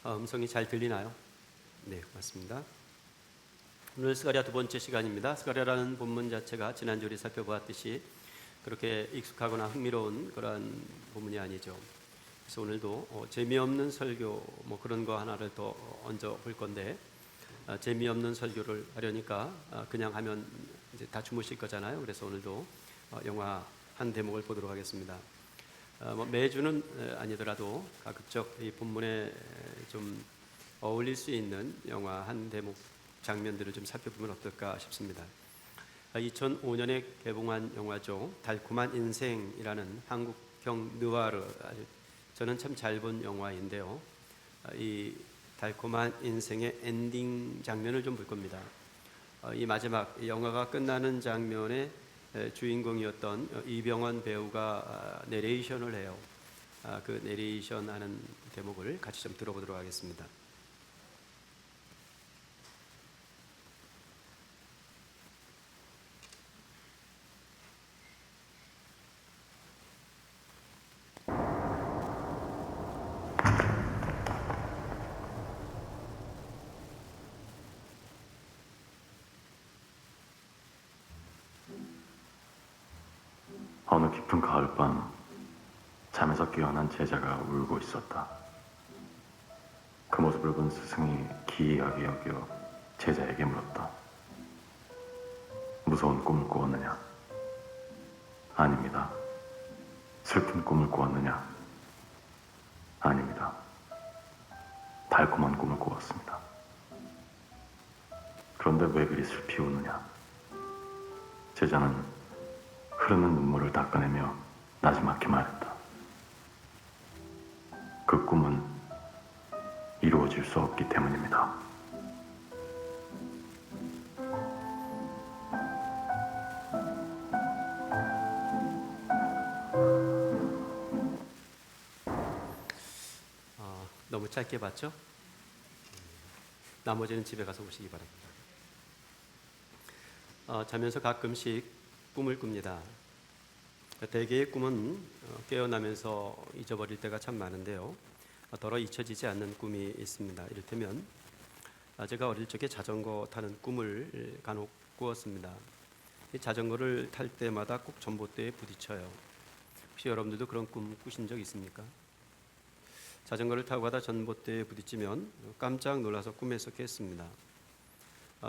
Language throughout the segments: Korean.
음성이 잘 들리나요? 네, 고맙습니다. 오늘 스가랴 두 번째 시간입니다. 스가랴라는 본문 자체가 지난주 우리 살펴보았듯이 그렇게 익숙하거나 흥미로운 그러한 본문이 아니죠. 그래서 오늘도 재미없는 설교 그런 거 하나를 더 얹어 볼 건데, 재미없는 설교를 하려니까 그냥 하면 이제 다 주무실 거잖아요. 그래서 오늘도 영화 한 대목을 보도록 하겠습니다. 매주는 아니더라도 가급적 이 본문에 좀 어울릴 수 있는 영화 한 대목 장면들을 좀 살펴보면 어떨까 싶습니다. 2005년에 개봉한 영화죠. 달콤한 인생이라는 한국형 느와르, 저는 참 잘 본 영화인데요. 이 달콤한 인생의 엔딩 장면을 좀 볼 겁니다. 이 마지막 영화가 끝나는 장면에 주인공이었던 이병헌 배우가 내레이션을 해요. 그 내레이션 하는 대목을 같이 좀 들어보도록 하겠습니다. 어느 깊은 가을밤, 잠에서 깨어난 제자가 울고 있었다. 그 모습을 본 스승이 기이하게 여겨 제자에게 물었다. 무서운 꿈을 꾸었느냐? 아닙니다. 슬픈 꿈을 꾸었느냐? 아닙니다. 달콤한 꿈을 꾸었습니다. 그런데 왜 그리 슬피 우느냐? 제자는 흐르는 눈물을 닦아내며 나지막히 말했다. 그 꿈은 이루어질 수 없기 때문입니다. 너무 짧게 봤죠? 나머지는 집에 가서 보시기 바랍니다. 자면서 가끔씩 꿈을 꿉니다. 대개의 꿈은 깨어나면서 잊어버릴 때가 참 많은데요, 더러 잊혀지지 않는 꿈이 있습니다. 이를테면 제가 어릴 적에 자전거 타는 꿈을 간혹 꾸었습니다. 이 자전거를 탈 때마다 꼭 전봇대에 부딪혀요. 혹시 여러분들도 그런 꿈 꾸신 적 있습니까? 자전거를 타고 가다 전봇대에 부딪히면 깜짝 놀라서 꿈에서 깼습니다.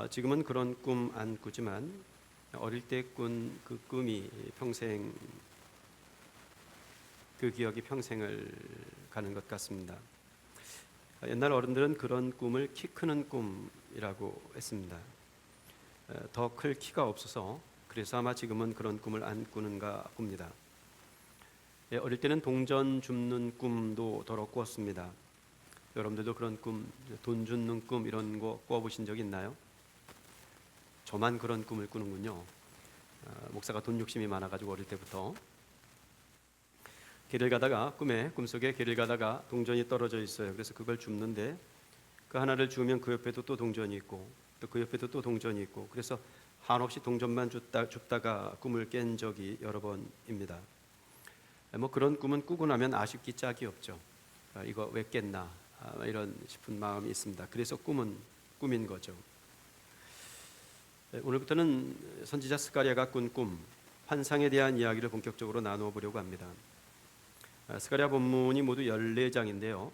지금은 그런 꿈 안 꾸지만 어릴 때 꾼 그 꿈이 평생, 그 기억이 평생을 가는 것 같습니다. 옛날 어른들은 그런 꿈을 키 크는 꿈이라고 했습니다. 더 클 키가 없어서 그래서 아마 지금은 그런 꿈을 안 꾸는가 봅니다. 어릴 때는 동전 줍는 꿈도 더러 꾸었습니다. 여러분들도 그런 꿈, 돈 줍는 꿈 이런 거 꾸어보신 적 있나요? 저만 그런 꿈을 꾸는군요. 목사가 돈 욕심이 많아가지고 어릴 때부터 길을 가다가 꿈속에 길을 가다가 동전이 떨어져 있어요. 그래서 그걸 줍는데 그 하나를 주우면 그 옆에도 또 동전이 있고 또 그 옆에도 또 동전이 있고, 그래서 한없이 동전만 줍다가 꿈을 깬 적이 여러 번입니다. 그런 꿈은 꾸고 나면 아쉽기 짝이 없죠. 이거 왜 깼나 이런 싶은 마음이 있습니다. 그래서 꿈은 꿈인 거죠. 오늘부터는 선지자 스가랴가 꾼 꿈, 환상에 대한 이야기를 본격적으로 나누어 보려고 합니다. 스가랴 본문이 모두 14장인데요.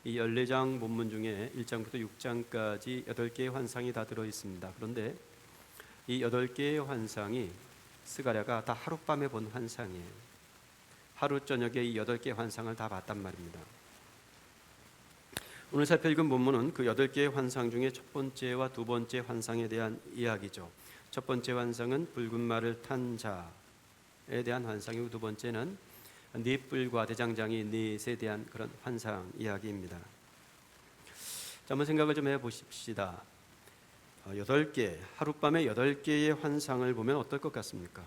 이 14장 본문 중에 1장부터 6장까지 8개의 환상이 다 들어있습니다. 그런데 이 8개의 환상이 스가랴가 다 하룻밤에 본 환상이에요. 하루 저녁에 이 8개의 환상을 다 봤단 말입니다. 오늘 살펴본 본문은 그 8개의 환상 중에 첫 번째와 두 번째 환상에 대한 이야기죠. 첫 번째 환상은 붉은 말을 탄 자에 대한 환상이고, 두 번째는 닛불과 대장장이 닛에 대한 그런 환상 이야기입니다. 자, 한번 생각을 좀 해보십시다. 8개, 하룻밤에 8개의 환상을 보면 어떨 것 같습니까?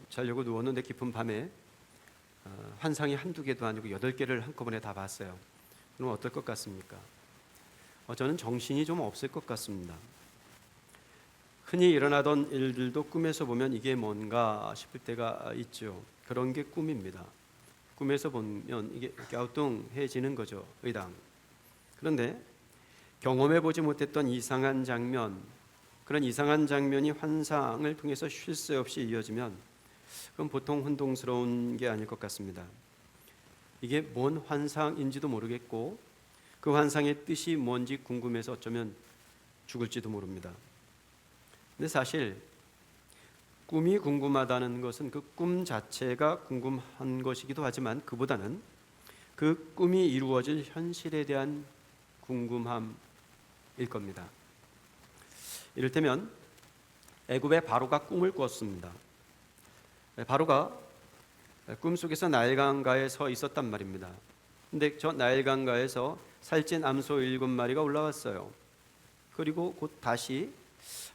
자려고 누웠는데 깊은 밤에 환상이 한두 개도 아니고 8개를 한꺼번에 다 봤어요. 그럼 어떨 것 같습니까? 저는 정신이 좀 없을 것 같습니다. 흔히 일어나던 일들도 꿈에서 보면 이게 뭔가 싶을 때가 있죠. 그런 게 꿈입니다. 꿈에서 보면 이게 갸우뚱해지는 거죠. 의당. 그런데 경험해 보지 못했던 이상한 장면, 그런 이상한 장면이 환상을 통해서 쉴 새 없이 이어지면 그건 보통 혼동스러운 게 아닐 것 같습니다. 이게 뭔 환상인지도 모르겠고 그 환상의 뜻이 뭔지 궁금해서 어쩌면 죽을지도 모릅니다. 근데 사실 꿈이 궁금하다는 것은 그 꿈 자체가 궁금한 것이기도 하지만 그보다는 그 꿈이 이루어질 현실에 대한 궁금함일 겁니다. 이를테면 애굽의 바로가 꿈을 꿨습니다. 바로가 꿈속에서 나일강가에 서 있었단 말입니다. 근데 저 나일강가에서 살찐 암소 7마리가 올라왔어요. 그리고 곧 다시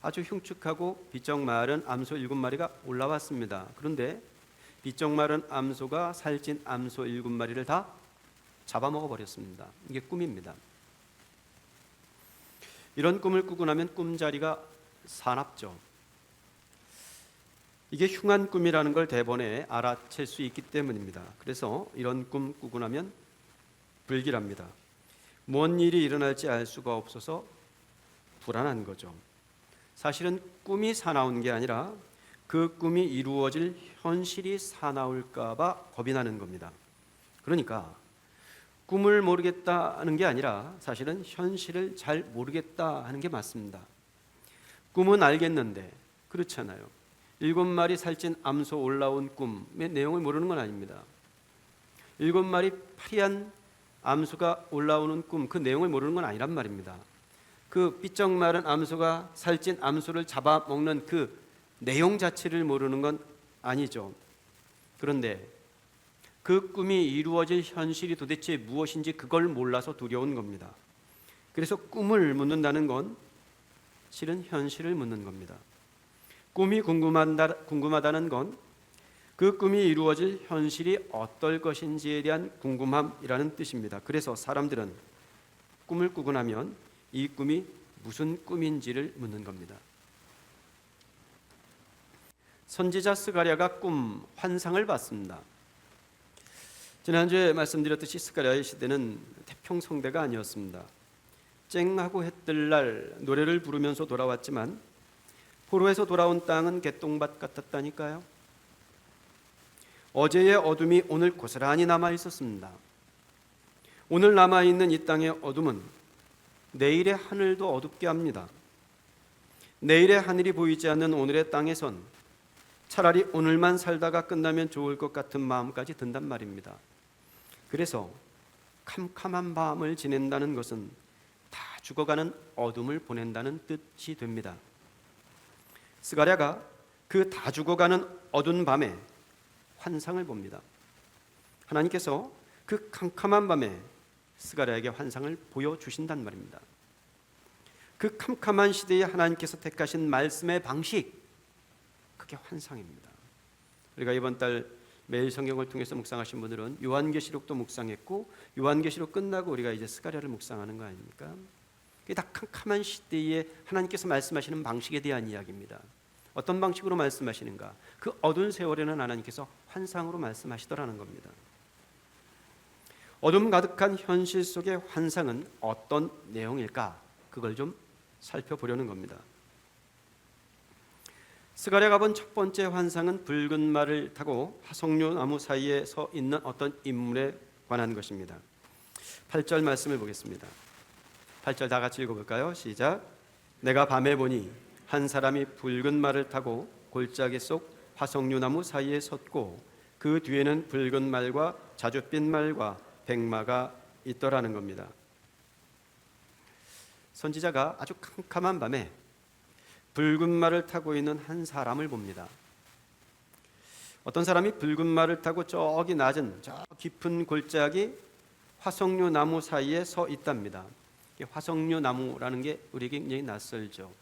아주 흉측하고 비쩍 마른 암소 7마리가 올라왔습니다. 그런데 비쩍 마른 암소가 살찐 암소 7마리를 다 잡아먹어 버렸습니다. 이게 꿈입니다. 이런 꿈을 꾸고 나면 꿈자리가 사납죠. 이게 흉한 꿈이라는 걸 대번에 알아챌 수 있기 때문입니다. 그래서 이런 꿈 꾸고 나면 불길합니다. 뭔 일이 일어날지 알 수가 없어서 불안한 거죠. 사실은 꿈이 사나운 게 아니라 그 꿈이 이루어질 현실이 사나울까 봐 겁이 나는 겁니다. 그러니까 꿈을 모르겠다는 게 아니라 사실은 현실을 잘 모르겠다 하는 게 맞습니다. 꿈은 알겠는데 그렇잖아요. 7마리 살찐 암소 올라온 꿈의 내용을 모르는 건 아닙니다. 7마리 파리한 암소가 올라오는 꿈, 그 내용을 모르는 건 아니란 말입니다. 그 삐쩍 마른 암소가 살찐 암소를 잡아먹는 그 내용 자체를 모르는 건 아니죠. 그런데 그 꿈이 이루어질 현실이 도대체 무엇인지 그걸 몰라서 두려운 겁니다. 그래서 꿈을 묻는다는 건 실은 현실을 묻는 겁니다. 꿈이 궁금하다는 건 그 꿈이 이루어질 현실이 어떨 것인지에 대한 궁금함이라는 뜻입니다. 그래서 사람들은 꿈을 꾸고 나면 이 꿈이 무슨 꿈인지를 묻는 겁니다. 선지자 스가랴가 꿈, 환상을 봤습니다. 지난주에 말씀드렸듯이 스가랴의 시대는 태평성대가 아니었습니다. 쨍하고 해 뜰 날 노래를 부르면서 돌아왔지만 포로에서 돌아온 땅은 개똥밭 같았다니까요. 어제의 어둠이 오늘 고스란히 남아 있었습니다. 오늘 남아있는 이 땅의 어둠은 내일의 하늘도 어둡게 합니다. 내일의 하늘이 보이지 않는 오늘의 땅에선 차라리 오늘만 살다가 끝나면 좋을 것 같은 마음까지 든단 말입니다. 그래서 캄캄한 밤을 지낸다는 것은 다 죽어가는 어둠을 보낸다는 뜻이 됩니다. 스가랴가 그 다 죽어가는 어두운 밤에 환상을 봅니다. 하나님께서 그 캄캄한 밤에 스가랴에게 환상을 보여주신단 말입니다. 그 캄캄한 시대에 하나님께서 택하신 말씀의 방식, 그게 환상입니다. 우리가 이번 달 매일 성경을 통해서 묵상하신 분들은 요한계시록도 묵상했고 요한계시록 끝나고 우리가 이제 스가랴를 묵상하는 거 아닙니까? 그게 다 캄캄한 시대에 하나님께서 말씀하시는 방식에 대한 이야기입니다. 어떤 방식으로 말씀하시는가? 그 어두운 세월에는 하나님께서 환상으로 말씀하시더라는 겁니다. 어둠 가득한 현실 속의 환상은 어떤 내용일까? 그걸 좀 살펴보려는 겁니다. 스가랴가 본 첫 번째 환상은 붉은 말을 타고 화석류 나무 사이에 서 있는 어떤 인물에 관한 것입니다. 8절 말씀을 보겠습니다. 8절 다 같이 읽어볼까요? 시작. 내가 밤에 보니 한 사람이 붉은 말을 타고 골짜기 속 화석류 나무 사이에 섰고 그 뒤에는 붉은 말과 자줏빛 말과 백마가 있더라는 겁니다. 선지자가 아주 캄캄한 밤에 붉은 말을 타고 있는 한 사람을 봅니다. 어떤 사람이 붉은 말을 타고 저기 낮은 저 깊은 골짜기 화석류 나무 사이에 서 있답니다. 화석류 나무라는 게 우리에게 굉장히 낯설죠.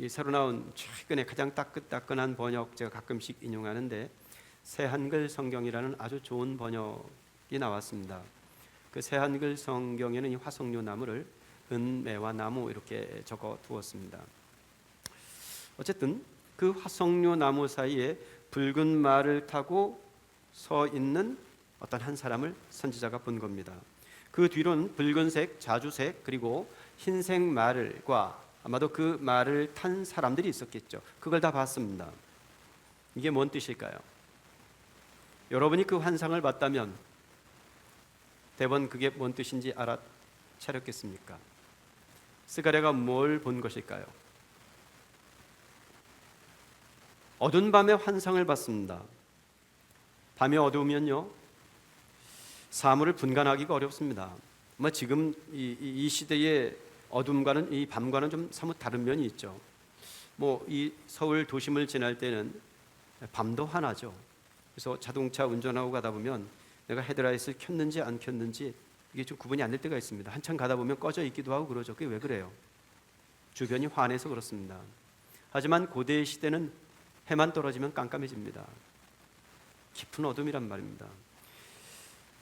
새로 나온 최근에 가장 따끈따끈한 번역 제가 가끔씩 인용하는데 새한글 성경이라는 아주 좋은 번역이 나왔습니다. 그 새한글 성경에는 이 화석류 나무를 은매화 나무 이렇게 적어 두었습니다. 어쨌든 그 화석류 나무 사이에 붉은 말을 타고 서 있는 어떤 한 사람을 선지자가 본 겁니다. 그 뒤로는 붉은색, 자주색, 그리고 흰색 말과 아마도 그 말을 탄 사람들이 있었겠죠. 그걸 다 봤습니다. 이게 뭔 뜻일까요? 여러분이 그 환상을 봤다면 대번 그게 뭔 뜻인지 알아차렸겠습니까? 스가랴가 뭘 본 것일까요? 어두운 밤에 환상을 봤습니다. 밤이 어두우면요, 사물을 분간하기가 어렵습니다. 지금 이 시대의 어둠과는, 이 밤과는 좀 사뭇 다른 면이 있죠. 이 서울 도심을 지날 때는 밤도 환하죠. 그래서 자동차 운전하고 가다 보면 내가 헤드라이트를 켰는지 안 켰는지 이게 좀 구분이 안 될 때가 있습니다. 한참 가다 보면 꺼져 있기도 하고 그러죠. 그게 왜 그래요? 주변이 환해서 그렇습니다. 하지만 고대의 시대는 해만 떨어지면 깜깜해집니다. 깊은 어둠이란 말입니다.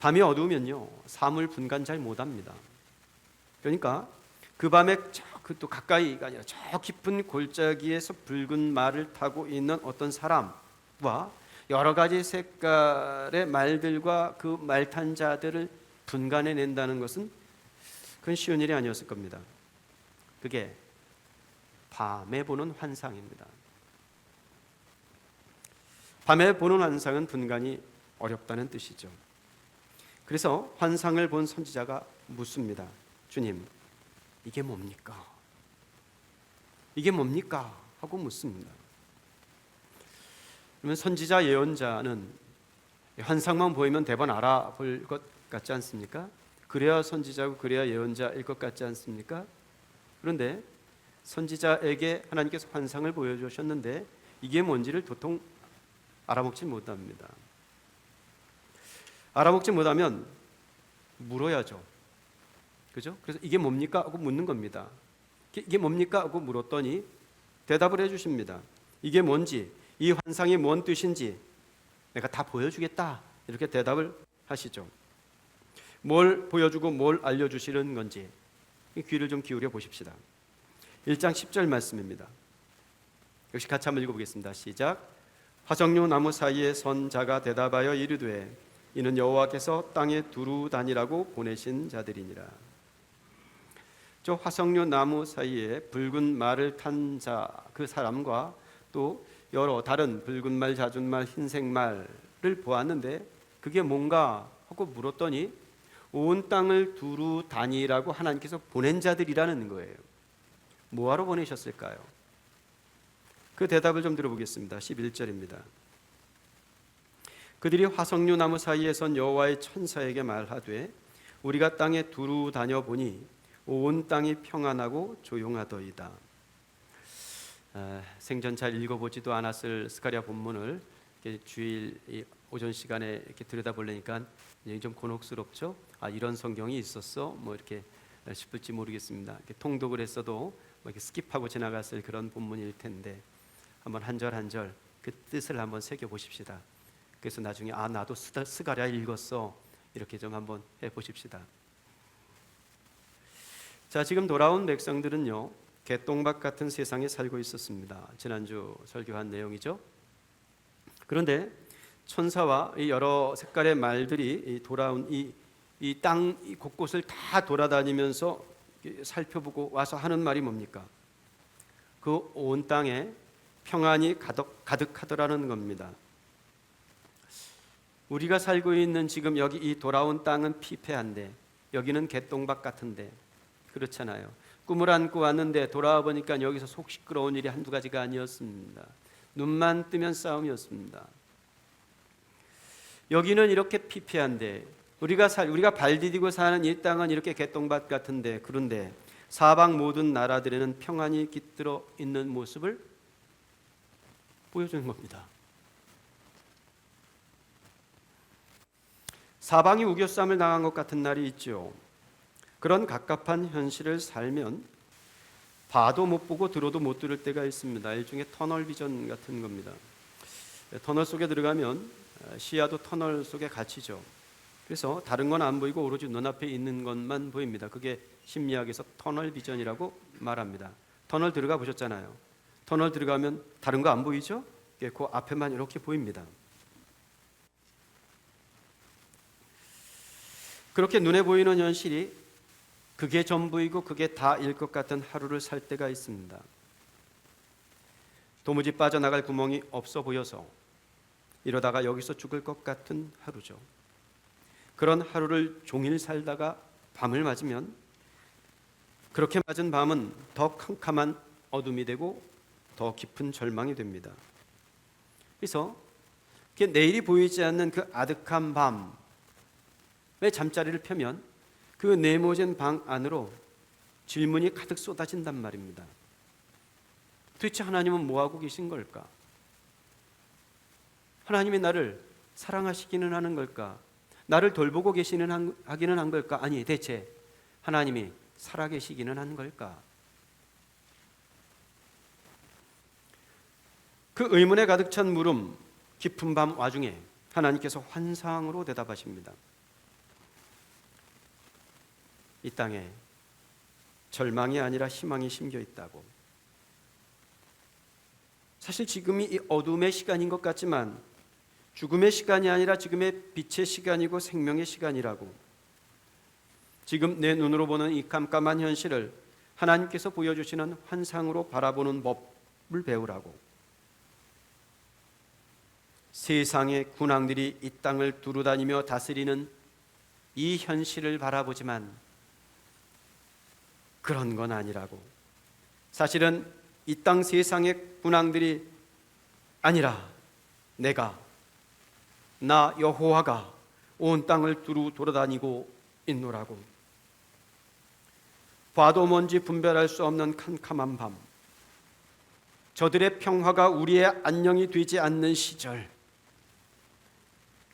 밤이 어두우면요, 사물 분간 잘 못합니다. 그러니까 그 밤에 또 가까이가 아니라 저 깊은 골짜기에서 붉은 말을 타고 있는 어떤 사람과 여러 가지 색깔의 말들과 그 말탄 자들을 분간해낸다는 것은 그건 쉬운 일이 아니었을 겁니다. 그게 밤에 보는 환상입니다. 밤에 보는 환상은 분간이 어렵다는 뜻이죠. 그래서 환상을 본 선지자가 묻습니다. 주님, 이게 뭡니까? 이게 뭡니까? 하고 묻습니다. 그러면 선지자 예언자는 환상만 보이면 대번 알아볼 것 같지 않습니까? 그래야 선지자고 그래야 예언자일 것 같지 않습니까? 그런데 선지자에게 하나님께서 환상을 보여주셨는데 이게 뭔지를 도통 알아먹지 못합니다. 알아먹지 못하면 물어야죠. 그죠? 그래서 이게 뭡니까? 하고 묻는 겁니다. 이게 뭡니까? 하고 물었더니 대답을 해주십니다. 이게 뭔지, 이 환상이 뭔 뜻인지 내가 다 보여주겠다. 이렇게 대답을 하시죠. 뭘 보여주고 뭘 알려주시는 건지 귀를 좀 기울여 보십시다. 1장 10절 말씀입니다. 역시 같이 한번 읽어보겠습니다. 시작. 화석류 나무 사이에 선 자가 대답하여 이르되 이는 여호와께서 땅에 두루 다니라고 보내신 자들이니라. 저 화석류 나무 사이에 붉은 말을 탄 자, 그 사람과 또 여러 다른 붉은 말, 잦은 말, 흰색 말을 보았는데 그게 뭔가 하고 물었더니 온 땅을 두루 다니라고 하나님께서 보낸 자들이라는 거예요. 뭐하러 보내셨을까요? 그 대답을 좀 들어보겠습니다. 11절입니다. 그들이 화석류 나무 사이에 선 여호와의 천사에게 말하되 우리가 땅에 두루 다녀보니 온 땅이 평안하고 조용하더이다. 생전 잘 읽어보지도 않았을 스가랴 본문을 주일 오전 시간에 이렇게 들여다보려니까 좀 곤혹스럽죠. 이런 성경이 있었어? 이렇게 싶을지 모르겠습니다. 이렇게 통독을 했어도 이렇게 스킵하고 지나갔을 그런 본문일 텐데 한번 한 절 한 절 그 뜻을 한번 새겨 보십시다. 그래서 나중에 나도 스가랴 읽었어 이렇게 좀 한번 해보십시다. 자, 지금 돌아온 백성들은요 개똥밭 같은 세상에 살고 있었습니다. 지난주 설교한 내용이죠. 그런데 천사와 이 여러 색깔의 말들이 돌아온 이 땅 곳곳을 다 돌아다니면서 살펴보고 와서 하는 말이 뭡니까? 그 온 땅에 평안이 가득하더라는 겁니다. 우리가 살고 있는 지금 여기 이 돌아온 땅은 피폐한데 여기는 개똥밭 같은데 그렇잖아요. 꿈을 안고 왔는데 돌아와 보니까 여기서 속 시끄러운 일이 한두 가지가 아니었습니다. 눈만 뜨면 싸움이었습니다. 여기는 이렇게 피폐한데 우리가 발 디디고 사는 이 땅은 이렇게 개똥밭 같은데 그런데 사방 모든 나라들에는 평안이 깃들어 있는 모습을 보여주는 겁니다. 사방이 우겨쌈을 당한 것 같은 날이 있죠. 그런 갑갑한 현실을 살면 봐도 못 보고 들어도 못 들을 때가 있습니다. 일종의 터널 비전 같은 겁니다. 터널 속에 들어가면 시야도 터널 속에 갇히죠. 그래서 다른 건 안 보이고 오로지 눈앞에 있는 것만 보입니다. 그게 심리학에서 터널 비전이라고 말합니다. 터널 들어가 보셨잖아요. 터널 들어가면 다른 거 안 보이죠? 그 앞에만 이렇게 보입니다. 그렇게 눈에 보이는 현실이 그게 전부이고 그게 다일 것 같은 하루를 살 때가 있습니다. 도무지 빠져나갈 구멍이 없어 보여서 이러다가 여기서 죽을 것 같은 하루죠. 그런 하루를 종일 살다가 밤을 맞으면 그렇게 맞은 밤은 더 캄캄한 어둠이 되고 더 깊은 절망이 됩니다. 그래서 내일이 보이지 않는 그 아득한 밤에 잠자리를 펴면 그 네모진 방 안으로 질문이 가득 쏟아진단 말입니다. 도대체 하나님은 뭐하고 계신 걸까? 하나님이 나를 사랑하시기는 하는 걸까? 나를 돌보고 하기는 한 걸까? 아니, 대체 하나님이 살아계시기는 한 걸까? 그 의문에 가득 찬 물음 깊은 밤 와중에 하나님께서 환상으로 대답하십니다. 이 땅에 절망이 아니라 희망이 심겨 있다고. 사실 지금이 이 어둠의 시간인 것 같지만 죽음의 시간이 아니라 지금의 빛의 시간이고 생명의 시간이라고. 지금 내 눈으로 보는 이 깜깜한 현실을 하나님께서 보여주시는 환상으로 바라보는 법을 배우라고. 세상의 군왕들이 이 땅을 두루다니며 다스리는 이 현실을 바라보지만 그런 건 아니라고. 사실은 이 땅 세상의 군왕들이 아니라 나 여호와가 온 땅을 두루 돌아다니고 있노라고. 봐도 뭔지 분별할 수 없는 캄캄한 밤, 저들의 평화가 우리의 안녕이 되지 않는 시절,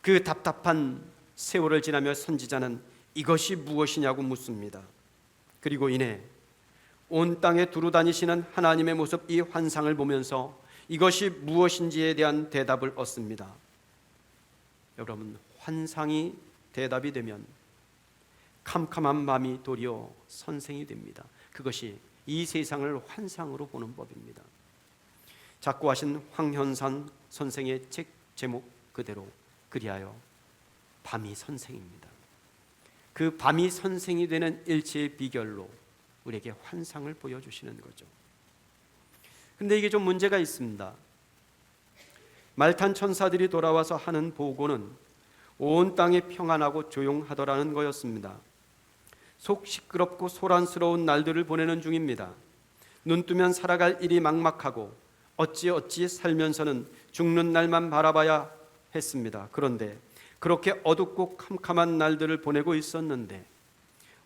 그 답답한 세월을 지나며 선지자는 이것이 무엇이냐고 묻습니다. 그리고 이내 온 땅에 두루 다니시는 하나님의 모습, 이 환상을 보면서 이것이 무엇인지에 대한 대답을 얻습니다. 여러분, 환상이 대답이 되면 캄캄한 밤이 도리어 선생이 됩니다. 그것이 이 세상을 환상으로 보는 법입니다. 작고하신 황현산 선생의 책 제목 그대로 그리하여 밤이 선생입니다. 그 밤이 선생이 되는 일체의 비결로 우리에게 환상을 보여주시는 거죠. 근데 이게 좀 문제가 있습니다. 말탄 천사들이 돌아와서 하는 보고는 온 땅이 평안하고 조용하더라는 거였습니다. 속 시끄럽고 소란스러운 날들을 보내는 중입니다. 눈 뜨면 살아갈 일이 막막하고 어찌 살면서는 죽는 날만 바라봐야 했습니다. 그런데 그렇게 어둡고 캄캄한 날들을 보내고 있었는데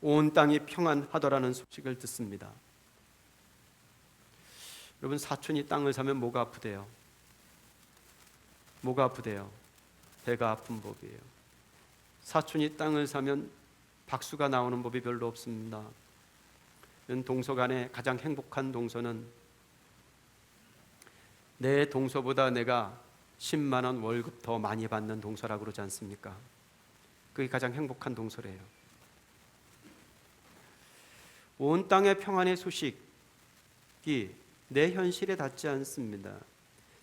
온 땅이 평안하더라는 소식을 듣습니다. 여러분, 사촌이 땅을 사면 뭐가 아프대요? 뭐가 아프대요? 배가 아픈 법이에요. 사촌이 땅을 사면 박수가 나오는 법이 별로 없습니다. 동서 간에 가장 행복한 동서는 내 동서보다 내가 10만 원 월급 더 많이 받는 동서라고 그러지 않습니까? 그게 가장 행복한 동서래요. 온 땅의 평안의 소식이 내 현실에 닿지 않습니다.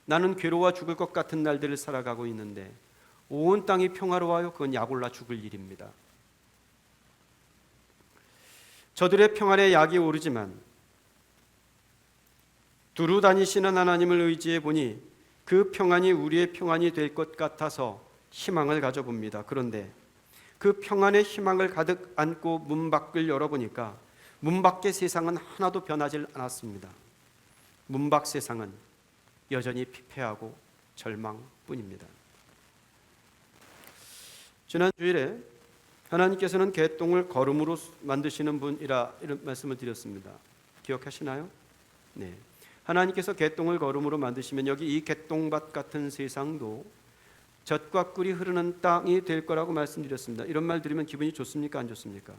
나는 괴로워 죽을 것 같은 날들을 살아가고 있는데 온 땅이 평화로워요? 그건 약올라 죽을 일입니다. 저들의 평안에 약이 오르지만 두루 다니시는 하나님을 의지해 보니 그 평안이 우리의 평안이 될 것 같아서 희망을 가져봅니다. 그런데 그 평안의 희망을 가득 안고 문 밖을 열어보니까 문 밖의 세상은 하나도 변하지 않았습니다. 문 밖 세상은 여전히 피폐하고 절망뿐입니다. 지난 주일에 하나님께서는 개똥을 거름으로 만드시는 분이라 이런 말씀을 드렸습니다. 기억하시나요? 네. 하나님께서 개똥을 거름으로 만드시면 여기 이 개똥밭 같은 세상도 젖과 꿀이 흐르는 땅이 될 거라고 말씀드렸습니다. 이런 말 들으면 기분이 좋습니까? 안 좋습니까?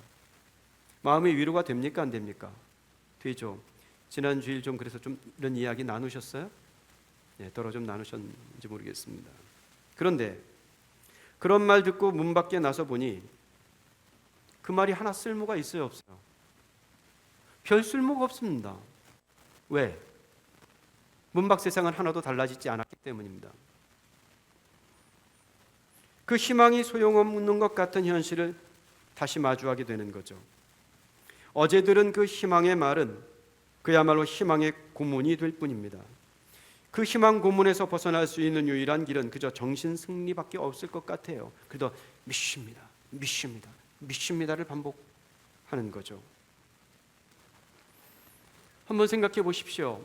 마음의 위로가 됩니까? 안 됩니까? 되죠. 지난 주일 좀 그래서 좀 이런 이야기 나누셨어요? 네, 더러 좀 나누셨는지 모르겠습니다. 그런데 그런 말 듣고 문 밖에 나서 보니 그 말이 하나 쓸모가 있어요, 없어요? 별 쓸모가 없습니다. 왜? 문 밖 세상은 하나도 달라지지 않았기 때문입니다. 그 희망이 소용없는 것 같은 현실을 다시 마주하게 되는 거죠. 어제 들은 그 희망의 말은 그야말로 희망의 고문이 될 뿐입니다. 그 희망 고문에서 벗어날 수 있는 유일한 길은 그저 정신 승리밖에 없을 것 같아요. 그래도 믿습니다, 믿습니다, 믿습니다를 반복하는 거죠. 한번 생각해 보십시오.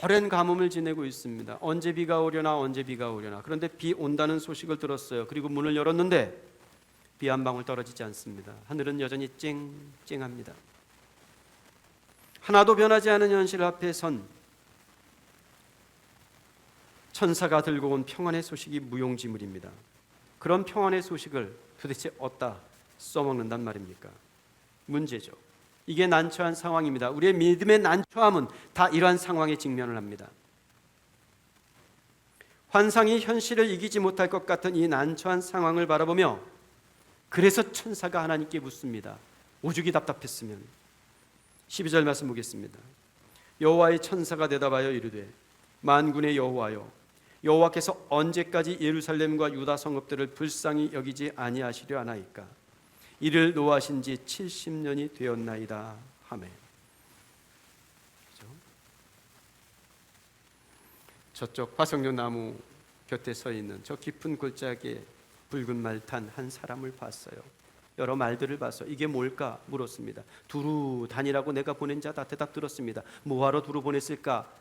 오랜 가뭄을 지내고 있습니다. 언제 비가 오려나 언제 비가 오려나. 그런데 비 온다는 소식을 들었어요. 그리고 문을 열었는데 비 한 방울 떨어지지 않습니다. 하늘은 여전히 쨍쨍합니다. 하나도 변하지 않은 현실 앞에 선 천사가 들고 온 평안의 소식이 무용지물입니다. 그런 평안의 소식을 도대체 어디다 써먹는단 말입니까? 문제죠. 이게 난처한 상황입니다. 우리의 믿음의 난처함은 다 이러한 상황에 직면을 합니다. 환상이 현실을 이기지 못할 것 같은 이 난처한 상황을 바라보며 그래서 천사가 하나님께 묻습니다. 오죽이 답답했으면. 12절 말씀 보겠습니다. 여호와의 천사가 대답하여 이르되 만군의 여호와여, 여호와께서 언제까지 예루살렘과 유다 성읍들을 불쌍히 여기지 아니하시려 하나이까? 이를 노하신 지 70년이 되었나이다 하매. 그렇죠? 저쪽 화석류 나무 곁에 서 있는 저 깊은 골짜기에 붉은 말 탄 한 사람을 봤어요. 여러 말들을 봐서 이게 뭘까 물었습니다. 두루 다니라고 내가 보낸 자다 대답 들었습니다. 뭐하러 두루 보냈을까?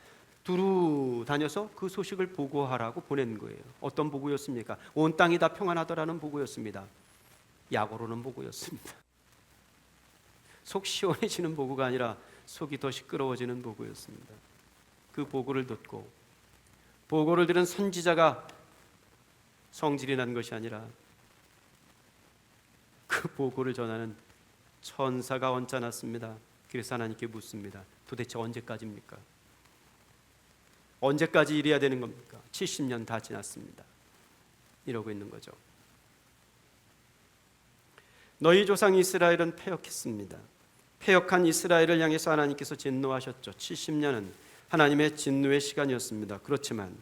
두루 다녀서 그 소식을 보고하라고 보낸 거예요. 어떤 보고였습니까? 온 땅이 다 평안하더라는 보고였습니다. 약오르는 보고였습니다. 속 시원해지는 보고가 아니라 속이 더 시끄러워지는 보고였습니다. 그 보고를 듣고 보고를 들은 선지자가 성질이 난 것이 아니라 그 보고를 전하는 천사가 언짢았습니다. 그래서 하나님께 묻습니다. 도대체 언제까지입니까? 언제까지 이래야 되는 겁니까? 70년 다 지났습니다. 이러고 있는 거죠. 너희 조상 이스라엘은 패역했습니다. 패역한 이스라엘을 향해서 하나님께서 진노하셨죠. 70년은 하나님의 진노의 시간이었습니다. 그렇지만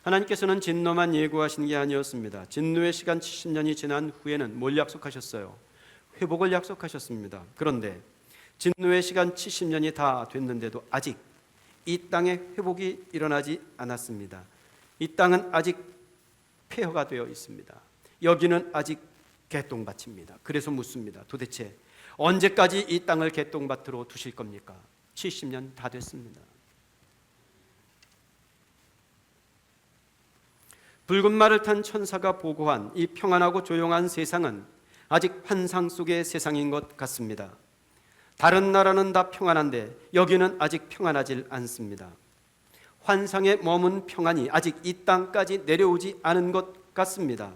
하나님께서는 진노만 예고하신 게 아니었습니다. 진노의 시간 70년이 지난 후에는 뭘 약속하셨어요? 회복을 약속하셨습니다. 그런데 진노의 시간 70년이 다 됐는데도 아직 이 땅에 회복이 일어나지 않았습니다. 이 땅은 아직 폐허가 되어 있습니다. 여기는 아직 개똥밭입니다. 그래서 묻습니다. 도대체 언제까지 이 땅을 개똥밭으로 두실 겁니까? 70년 다 됐습니다. 붉은 말을 탄 천사가 보고한 이 평안하고 조용한 세상은 아직 환상 속의 세상인 것 같습니다. 다른 나라는 다 평안한데 여기는 아직 평안하지 않습니다. 환상에 머문 평안이 아직 이 땅까지 내려오지 않은 것 같습니다.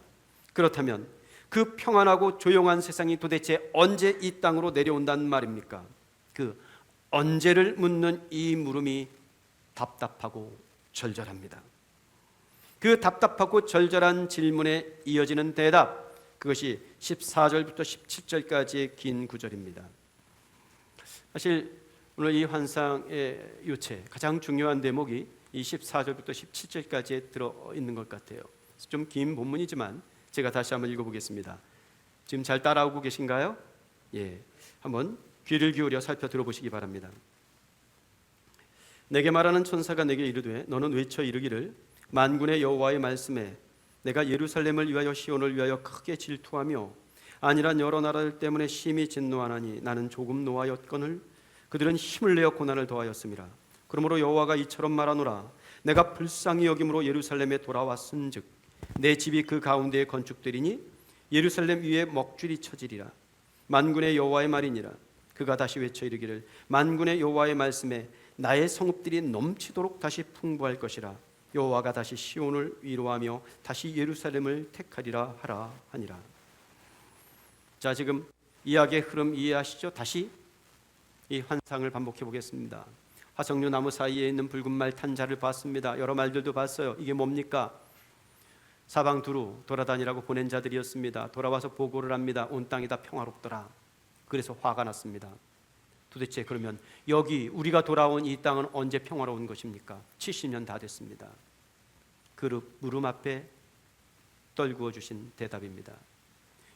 그렇다면 그 평안하고 조용한 세상이 도대체 언제 이 땅으로 내려온다는 말입니까? 그 언제를 묻는 이 물음이 답답하고 절절합니다. 그 답답하고 절절한 질문에 이어지는 대답, 그것이 14절부터 17절까지의 긴 구절입니다. 사실 오늘 이 환상의 유체 가장 중요한 대목이 이 14절부터 17절까지에 들어있는 것 같아요. 좀 긴 본문이지만 제가 다시 한번 읽어보겠습니다. 지금 잘 따라오고 계신가요? 예, 한번 귀를 기울여 살펴 들어보시기 바랍니다. 내게 말하는 천사가 내게 이르되 너는 외쳐 이르기를 만군의 여호와의 말씀에 내가 예루살렘을 위하여 시온을 위하여 크게 질투하며 아니란 여러 나라들 때문에 심히 진노하나니 나는 조금 노하였거늘 그들은 힘을 내어 고난을 더하였음이라. 그러므로 여호와가 이처럼 말하노라. 내가 불쌍히 여김으로 예루살렘에 돌아왔은즉 내 집이 그 가운데에 건축되리니 예루살렘 위에 먹줄이 쳐지리라. 만군의 여호와의 말이니라. 그가 다시 외쳐 이르기를 만군의 여호와의 말씀에 나의 성읍들이 넘치도록 다시 풍부할 것이라. 여호와가 다시 시온을 위로하며 다시 예루살렘을 택하리라 하라 하니라. 자, 지금 이야기의 흐름 이해하시죠? 다시 이 환상을 반복해 보겠습니다. 화석류 나무 사이에 있는 붉은 말 탄 자를 봤습니다. 여러 말들도 봤어요. 이게 뭡니까? 사방 두루 돌아다니라고 보낸 자들이었습니다. 돌아와서 보고를 합니다. 온 땅이 다 평화롭더라. 그래서 화가 났습니다. 도대체 그러면 여기 우리가 돌아온 이 땅은 언제 평화로운 것입니까? 70년 다 됐습니다. 그 물음 앞에 떨구어 주신 대답입니다.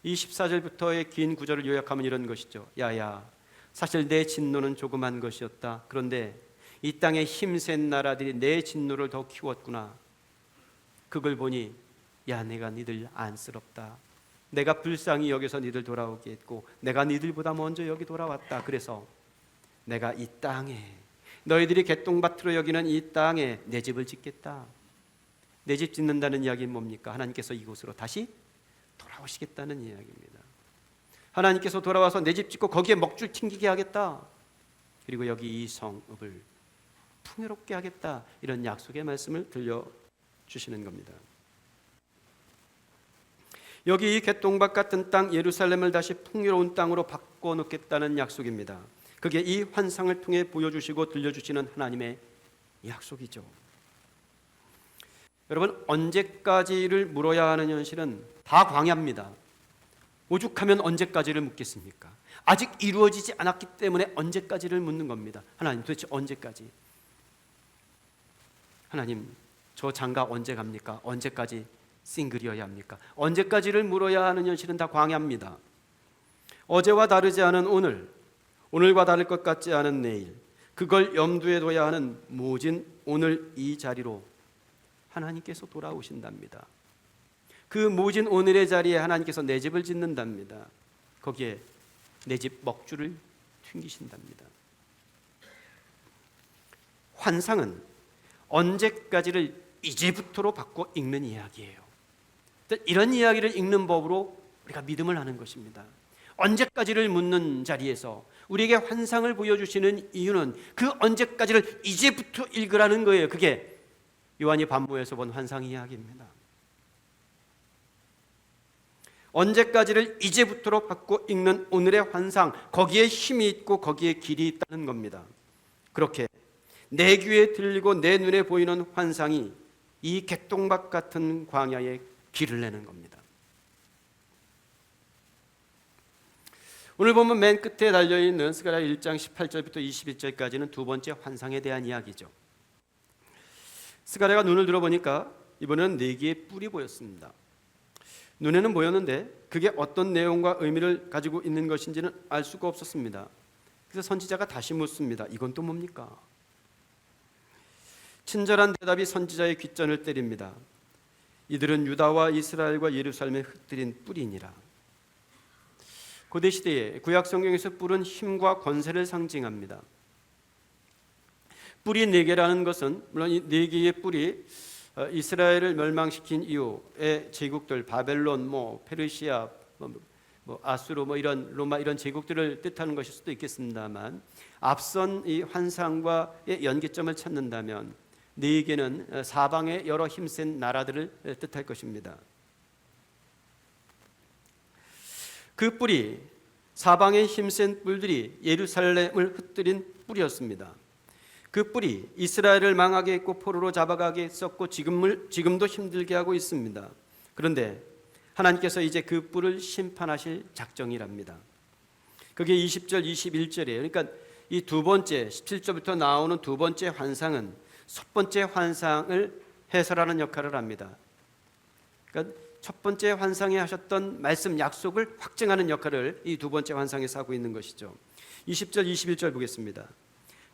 이 14절부터의 긴 구절을 요약하면 이런 것이죠. 야야, 사실 내 진노는 조그만 것이었다. 그런데 이 땅에 힘센 나라들이 내 진노를 더 키웠구나. 그걸 보니 야, 내가 니들 안쓰럽다. 내가 불쌍히 여겨서 니들 돌아오게 했고 내가 니들보다 먼저 여기 돌아왔다. 그래서 내가 이 땅에, 너희들이 개똥밭으로 여기는 이 땅에 내 집을 짓겠다. 내 집 짓는다는 이야기는 뭡니까? 하나님께서 이곳으로 다시 돌아오시겠다는 이야기입니다. 하나님께서 돌아와서 내 집 짓고 거기에 먹줄 튕기게 하겠다. 그리고 여기 이 성읍을 풍요롭게 하겠다. 이런 약속의 말씀을 들려주시는 겁니다. 여기 이 개똥밭 같은 땅 예루살렘을 다시 풍요로운 땅으로 바꿔놓겠다는 약속입니다. 그게 이 환상을 통해 보여주시고 들려주시는 하나님의 약속이죠. 여러분, 언제까지를 물어야 하는 현실은 다 광야입니다. 오죽하면 언제까지를 묻겠습니까? 아직 이루어지지 않았기 때문에 언제까지를 묻는 겁니다. 하나님, 도대체 언제까지? 하나님, 저 장가 언제 갑니까? 언제까지 싱글이어야 합니까? 언제까지를 물어야 하는 현실은 다 광야입니다. 어제와 다르지 않은 오늘, 오늘과 다를 것 같지 않은 내일, 그걸 염두에 둬야 하는 모진 오늘 이 자리로 하나님께서 돌아오신답니다. 그 모진 오늘의 자리에 하나님께서 내 집을 짓는답니다. 거기에 내 집 먹줄을 튕기신답니다. 환상은 언제까지를 이제부터로 바꿔 읽는 이야기예요. 이런 이야기를 읽는 법으로 우리가 믿음을 하는 것입니다. 언제까지를 묻는 자리에서 우리에게 환상을 보여주시는 이유는 그 언제까지를 이제부터 읽으라는 거예요. 그게 요한이 반모에서 본 환상 이야기입니다. 언제까지를 이제부터로 바꿔 읽는 오늘의 환상, 거기에 힘이 있고 거기에 길이 있다는 겁니다. 그렇게 내 귀에 들리고 내 눈에 보이는 환상이 이 개똥밭 같은 광야에 길을 내는 겁니다. 오늘 보면 맨 끝에 달려있는 스가랴 1장 18절부터 21절까지는 두 번째 환상에 대한 이야기죠. 스가랴가 눈을 들어보니까 이번에는 4개의 뿔이 보였습니다. 눈에는 보였는데 그게 어떤 내용과 의미를 가지고 있는 것인지는 알 수가 없었습니다. 그래서 선지자가 다시 묻습니다. 이건 또 뭡니까? 친절한 대답이 선지자의 귓전을 때립니다. 이들은 유다와 이스라엘과 예루살렘에 흩뜨린 뿔이니라. 고대 시대에 구약 성경에서 뿔은 힘과 권세를 상징합니다. 뿔이 4개라는 것은 물론 이 4개의 뿔이 이스라엘을 멸망시킨 이후의 제국들, 바벨론, 페르시아, 아수르, 이런 로마 이런 제국들을 뜻하는 것일 수도 있겠습니다만, 앞선 이 환상과의 연계점을 찾는다면 4개는 사방의 여러 힘센 나라들을 뜻할 것입니다. 그 뿔이, 사방의 힘센 뿔들이 예루살렘을 흩뜨린 뿔이었습니다. 그 뿔이 이스라엘을 망하게 했고 포로로 잡아가게 했었고 지금도 힘들게 하고 있습니다. 그런데 하나님께서 이제 그 뿔을 심판하실 작정이랍니다. 그게 20절 21절이에요. 그러니까 이 두 번째 17절부터 나오는 두 번째 환상은 첫 번째 환상을 해설하는 역할을 합니다. 그러니까 첫 번째 환상에 하셨던 말씀 약속을 확증하는 역할을 이 두 번째 환상에서 하고 있는 것이죠. 20절 21절 보겠습니다.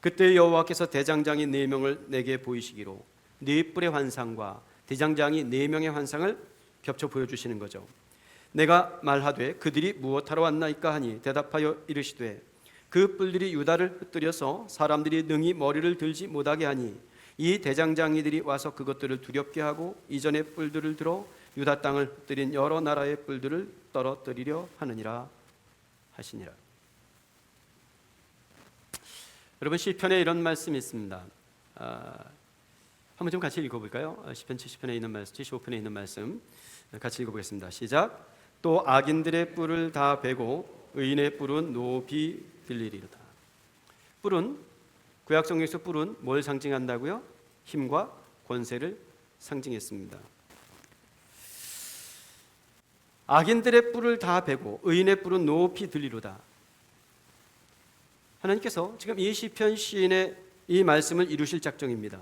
그때 여호와께서 대장장이 4명을 내게 보이시기로 4뿔의 환상과 대장장이 4명의 환상을 겹쳐 보여주시는 거죠. 내가 말하되 그들이 무엇하러 왔나이까 하니 대답하여 이르시되 그 뿔들이 유다를 흩뜨려서 사람들이 능히 머리를 들지 못하게 하니 이 대장장이들이 와서 그것들을 두렵게 하고 이전의 뿔들을 들어 유다 땅을 흩뜨린 여러 나라의 뿔들을 떨어뜨리려 하느니라 하시니라. 여러분, 시편에 이런 말씀이 있습니다. 한번 좀 같이 읽어볼까요? 시편 70편에 있는 말씀, 75편에 있는 말씀 같이 읽어보겠습니다. 시작. 또 악인들의 뿔을 다 베고 의인의 뿔은 높이 들리리로다. 뿔은, 구약 성경에서 뿔은 뭘 상징한다고요? 힘과 권세를 상징했습니다. 악인들의 뿔을 다 베고 의인의 뿔은 높이 들리로다. 하나님께서 지금 이 시편 시인의 이 말씀을 이루실 작정입니다.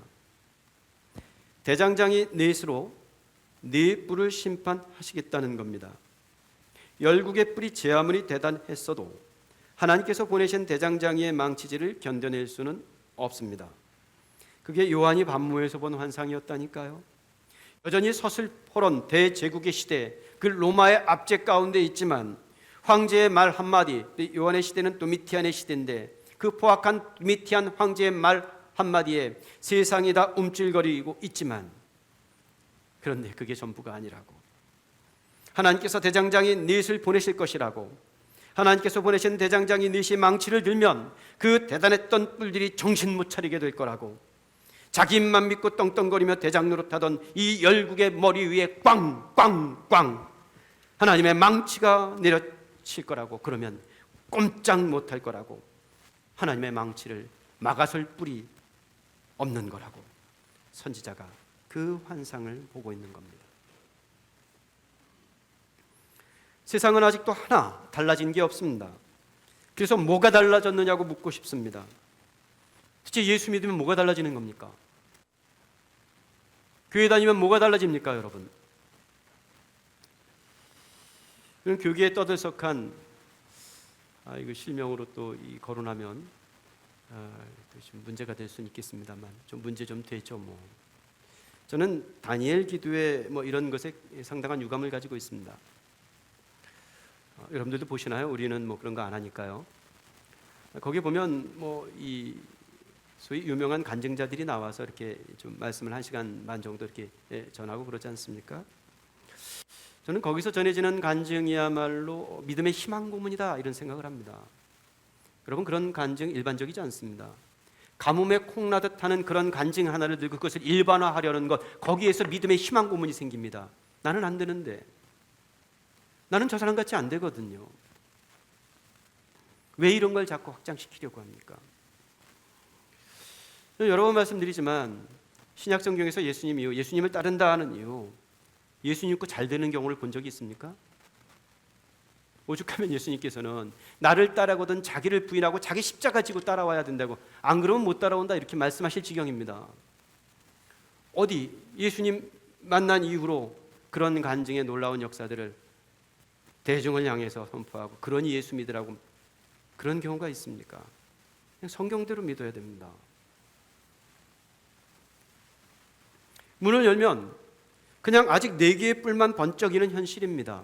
대장장이 넷으로 4뿔을 심판하시겠다는 겁니다. 열국의 뿔이 제 아무리 대단했어도 하나님께서 보내신 대장장이의 망치질을 견뎌낼 수는 없습니다. 그게 요한이 반모에서 본 환상이었다니까요. 여전히 서슬퍼런 대제국의 시대, 그 로마의 압제 가운데 있지만 황제의 말 한마디, 요한의 시대는 도미티안의 시대인데 그 포악한 도미티안 황제의 말 한마디에 세상이 다 움찔거리고 있지만, 그런데 그게 전부가 아니라고. 하나님께서 대장장이 넷을 보내실 것이라고. 하나님께서 보내신 대장장이 넷이 망치를 들면 그 대단했던 뿔들이 정신 못 차리게 될 거라고. 자기 입만 믿고 떵떵거리며 대장 노릇하던 이 열국의 머리 위에 꽝꽝꽝 하나님의 망치가 내려칠 거라고. 그러면 꼼짝 못할 거라고. 하나님의 망치를 막아설 뿔이 없는 거라고. 선지자가 그 환상을 보고 있는 겁니다. 세상은 아직도 하나 달라진 게 없습니다. 그래서 뭐가 달라졌느냐고 묻고 싶습니다. 도대체 예수 믿으면 뭐가 달라지는 겁니까? 교회 다니면 뭐가 달라집니까, 여러분? 그런 교계에 떠들썩한 이거 실명으로 또 거론하면 좀 문제가 될 수는 있겠습니다만 좀 문제 좀 되죠 뭐. 저는 다니엘 기도에 뭐 이런 것에 상당한 유감을 가지고 있습니다. 여러분들도 보시나요? 우리는 뭐 그런 거 안 하니까요. 거기 보면 뭐 이 소위 유명한 간증자들이 나와서 이렇게 좀 말씀을 1시간 반 정도 이렇게 전하고 그러지 않습니까? 저는 거기서 전해지는 간증이야말로 믿음의 희망 고문이다 이런 생각을 합니다. 여러분, 그런 간증 일반적이지 않습니다. 가뭄에 콩나듯 하는 그런 간증 하나를 들고 그것을 일반화하려는 것, 거기에서 믿음의 희망 고문이 생깁니다. 나는 안 되는데, 나는 저 사람 같이 안 되거든요. 왜 이런 걸 자꾸 확장시키려고 합니까? 여러 번 말씀드리지만 신약 성경에서 예수님을 따른다 하는 이유, 예수님 믿고 잘 되는 경우를 본 적이 있습니까? 오죽하면 예수님께서는 나를 따라거든 자기를 부인하고 자기 십자가 지고 따라와야 된다고, 안 그러면 못 따라온다 이렇게 말씀하실 지경입니다. 어디 예수님 만난 이후로 그런 간증의 놀라운 역사들을 대중을 향해서 선포하고 그러니 예수 믿으라고 그런 경우가 있습니까? 그냥 성경대로 믿어야 됩니다. 문을 열면 그냥 아직 4개의 뿔만 번쩍이는 현실입니다.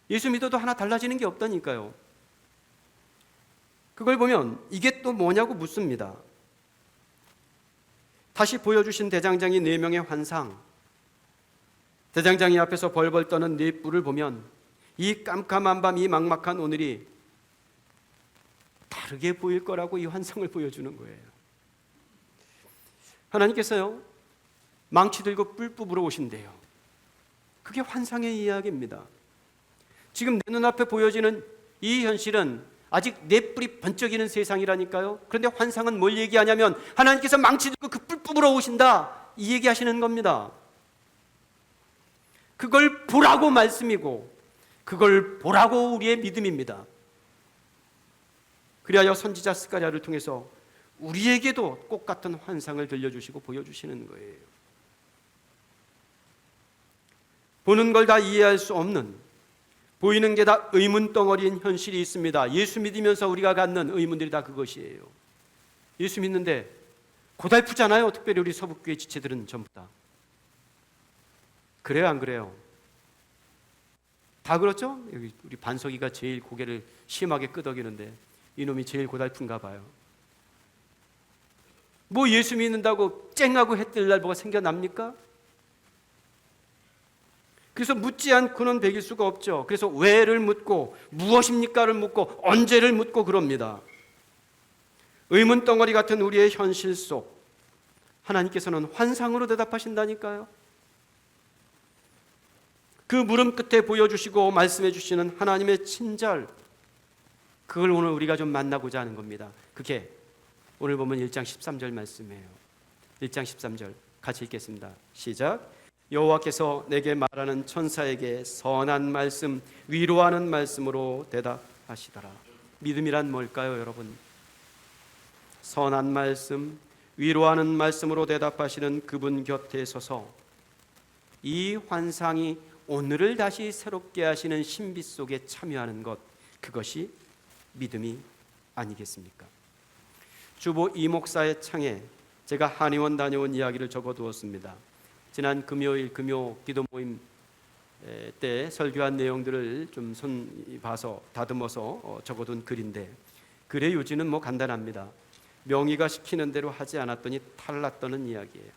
예수 믿어도 하나 달라지는 게 없다니까요. 그걸 보면 이게 또 뭐냐고 묻습니다. 다시 보여주신 대장장이 4명의 환상, 대장장이 앞에서 벌벌 떠는 4뿔을 보면 이 깜깜한 밤, 이 막막한 오늘이 다르게 보일 거라고 이 환상을 보여주는 거예요. 하나님께서요, 망치 들고 뿔 뽑으러 오신대요. 그게 환상의 이야기입니다. 지금 내 눈앞에 보여지는 이 현실은 아직 4뿔이 번쩍이는 세상이라니까요. 그런데 환상은 뭘 얘기하냐면 하나님께서 망치 들고 그 뿔 뽑으러 오신다, 이 얘기하시는 겁니다. 그걸 보라고 말씀이고 그걸 보라고 우리의 믿음입니다. 그리하여 선지자 스가랴를 통해서 우리에게도 똑같은 환상을 들려주시고 보여주시는 거예요. 보는 걸 다 이해할 수 없는, 보이는 게 다 의문 덩어리인 현실이 있습니다. 예수 믿으면서 우리가 갖는 의문들이 다 그것이에요. 예수 믿는데 고달프잖아요. 특별히 우리 서북교회 지체들은 전부 다. 그래요, 안 그래요? 다 그렇죠? 여기 우리 반석이가 제일 고개를 심하게 끄덕이는데 이놈이 제일 고달픈가 봐요. 뭐 예수 믿는다고 쨍하고 해 뜰 날 뭐가 생겨납니까? 그래서 묻지 않고는 배길 수가 없죠. 그래서 왜를 묻고 무엇입니까를 묻고 언제를 묻고 그럽니다. 의문 덩어리 같은 우리의 현실 속 하나님께서는 환상으로 대답하신다니까요. 그 물음 끝에 보여주시고 말씀해 주시는 하나님의 친절, 그걸 오늘 우리가 좀 만나고자 하는 겁니다. 그게 오늘 보면 1장 13절 말씀이에요. 1장 13절 같이 읽겠습니다. 시작. 여호와께서 내게 말하는 천사에게 선한 말씀, 위로하는 말씀으로 대답하시더라. 믿음이란 뭘까요, 여러분? 선한 말씀, 위로하는 말씀으로 대답하시는 그분 곁에 서서 이 환상이 오늘을 다시 새롭게 하시는 신비 속에 참여하는 것, 그것이 믿음이 아니겠습니까? 주보 이목사의 창에 제가 한의원 다녀온 이야기를 적어두었습니다. 지난 금요일 금요 기도 모임 때 설교한 내용들을 좀 손 봐서 다듬어서 적어둔 글인데, 글의 요지는 뭐 간단합니다. 명의가 시키는 대로 하지 않았더니 탈났다는 이야기예요.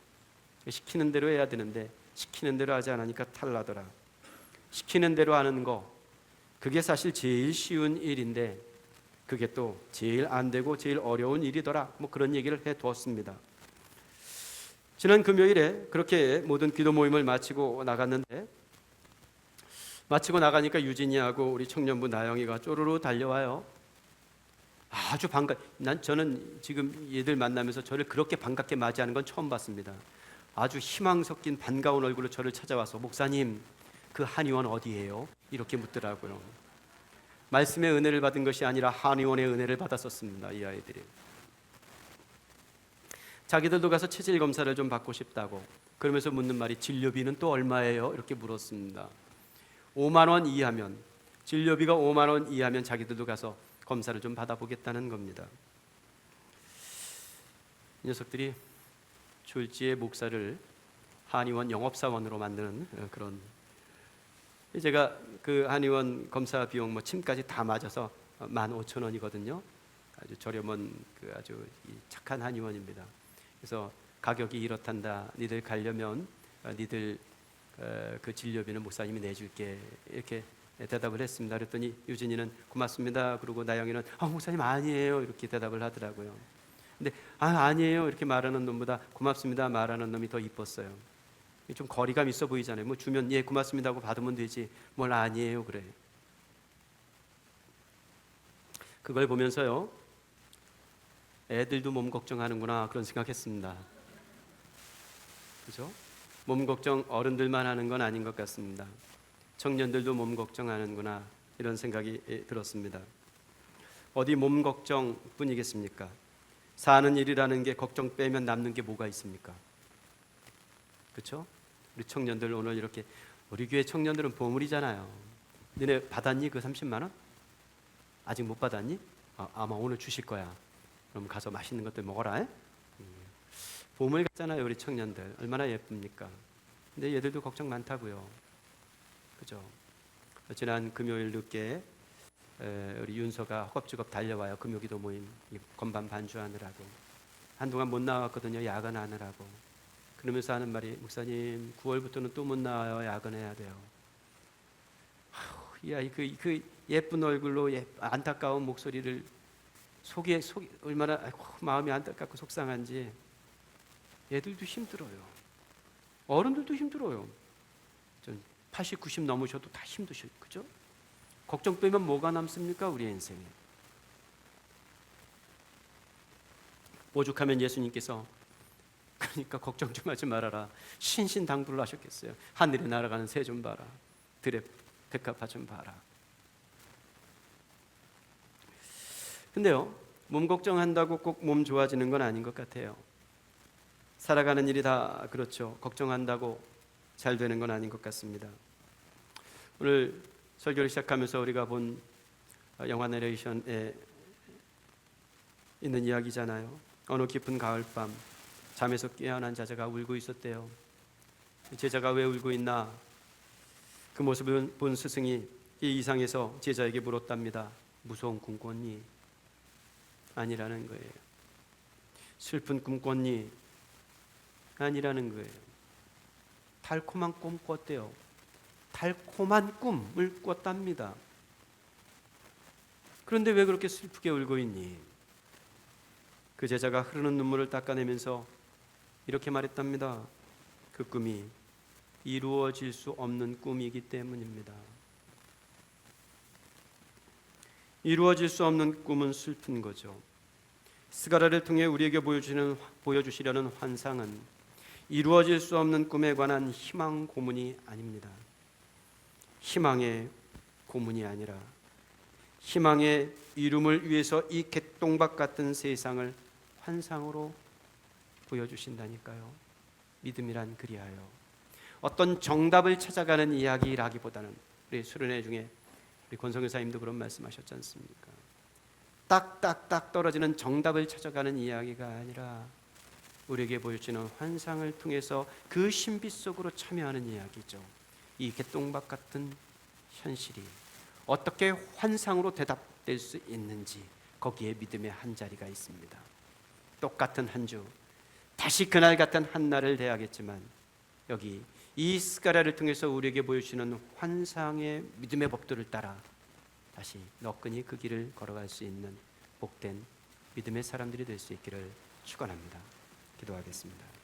시키는 대로 해야 되는데 시키는 대로 하지 않으니까 탈나더라. 시키는 대로 하는 거, 그게 사실 제일 쉬운 일인데 그게 또 제일 안 되고 제일 어려운 일이더라. 뭐 그런 얘기를 해 두었습니다. 지난 금요일에 그렇게 모든 기도 모임을 마치고 나갔는데, 마치고 나가니까 유진이하고 우리 청년부 나영이가 쪼르르 달려와요. 아주 저는 지금 얘들 만나면서 저를 그렇게 반갑게 맞이하는 건 처음 봤습니다. 아주 희망 섞인 반가운 얼굴로 저를 찾아와서, 목사님, 그 한의원 어디예요? 이렇게 묻더라고요. 말씀의 은혜를 받은 것이 아니라 한의원의 은혜를 받았었습니다. 이 아이들이. 자기들도 가서 체질 검사를 좀 받고 싶다고 그러면서 묻는 말이, 진료비는 또 얼마예요? 이렇게 물었습니다. 5만 원 이하면, 진료비가 5만 원 이하면 자기들도 가서 검사를 좀 받아보겠다는 겁니다. 이 녀석들이 졸지의 목사를 한의원 영업사원으로 만드는 그런, 제가 그 한의원 검사 비용 뭐 침까지 다 맞아서 15,000원이거든요. 아주 저렴한 그 아주 착한 한의원입니다. 그래서 가격이 이렇단다. 니들 가려면 니들 그 진료비는 목사님이 내줄게. 이렇게 대답을 했습니다. 그랬더니 유진이는 고맙습니다. 그리고 나영이는 목사님 아니에요. 이렇게 대답을 하더라고요. 근데 아니에요. 이렇게 말하는 놈보다 고맙습니다 말하는 놈이 더 이뻤어요. 좀 거리감 있어 보이잖아요. 뭐 주면 예 고맙습니다 하고 받으면 되지 뭘 아니에요 그래. 그걸 보면서요, 애들도 몸 걱정하는구나 그런 생각했습니다. 그죠? 몸 걱정 어른들만 하는 건 아닌 것 같습니다. 청년들도 몸 걱정하는구나 이런 생각이 들었습니다. 어디 몸 걱정뿐이겠습니까? 사는 일이라는 게 걱정 빼면 남는 게 뭐가 있습니까? 그렇죠? 우리 청년들 오늘 이렇게, 우리 교회 청년들은 보물이잖아요. 너네 받았니 그 30만 원? 아직 못 받았니? 아마 오늘 주실 거야. 그럼 가서 맛있는 것들 먹어라. 보물 같잖아요. 우리 청년들 얼마나 예쁩니까? 근데 얘들도 걱정 많다고요. 그죠? 지난 금요일 늦게 우리 윤서가 허겁지겁 달려와요. 금요기도 모임 건반 반주하느라고. 한동안 못 나왔거든요. 야근하느라고. 그러면서 하는 말이, 목사님 9월부터는 또 못 나와요. 야근해야 돼요. 그 예쁜 얼굴로 안타까운 목소리를 속이 얼마나 마음이 안타깝고 속상한지. 애들도 힘들어요. 어른들도 힘들어요. 전 80, 90 넘으셔도 다 힘드셔요. 그죠? 걱정 빼면 뭐가 남습니까? 우리 인생에. 오죽하면 예수님께서 그러니까 걱정 좀 하지 말아라. 신신당부를 하셨겠어요. 하늘에 날아가는 새 좀 봐라. 들의 백합화 좀 봐라. 근데요, 몸 걱정한다고 꼭 몸 좋아지는 건 아닌 것 같아요. 살아가는 일이 다 그렇죠. 걱정한다고 잘 되는 건 아닌 것 같습니다. 오늘 설교를 시작하면서 우리가 본 영화 내레이션에 있는 이야기잖아요. 어느 깊은 가을밤 잠에서 깨어난 제자가 울고 있었대요. 제자가 왜 울고 있나? 그 모습을 본 스승이 이 이상에서 제자에게 물었답니다. 무서운 꿈 꿨니? 아니라는 거예요. 슬픈 꿈 꿨니? 아니라는 거예요. 달콤한 꿈 꿨대요. 달콤한 꿈을 꿨답니다. 그런데 왜 그렇게 슬프게 울고 있니? 그 제자가 흐르는 눈물을 닦아내면서 이렇게 말했답니다. 그 꿈이 이루어질 수 없는 꿈이기 때문입니다. 이루어질 수 없는 꿈은 슬픈 거죠. 스가랴를 통해 우리에게 보여주시려는 환상은 이루어질 수 없는 꿈에 관한 희망 고문이 아닙니다. 희망의 고문이 아니라 희망의 이룸을 위해서 이 개똥밭 같은 세상을 환상으로 보여주신다니까요. 믿음이란 그리하여 어떤 정답을 찾아가는 이야기라기보다는 우리 수련회 중에 우리 권성교사님도 그런 말씀하셨지 않습니까? 딱딱딱 떨어지는 정답을 찾아가는 이야기가 아니라 우리에게 보여주는 환상을 통해서 그 신비 속으로 참여하는 이야기죠. 이 개똥밭 같은 현실이 어떻게 환상으로 대답될 수 있는지 거기에 믿음의 한 자리가 있습니다. 똑같은 한 주, 다시 그날 같은 한 날을 대하겠지만 여기 이 스가랴를 통해서 우리에게 보여주시는 환상의 믿음의 법도를 따라 다시 너끈히 그 길을 걸어갈 수 있는 복된 믿음의 사람들이 될 수 있기를 축원합니다. 기도하겠습니다.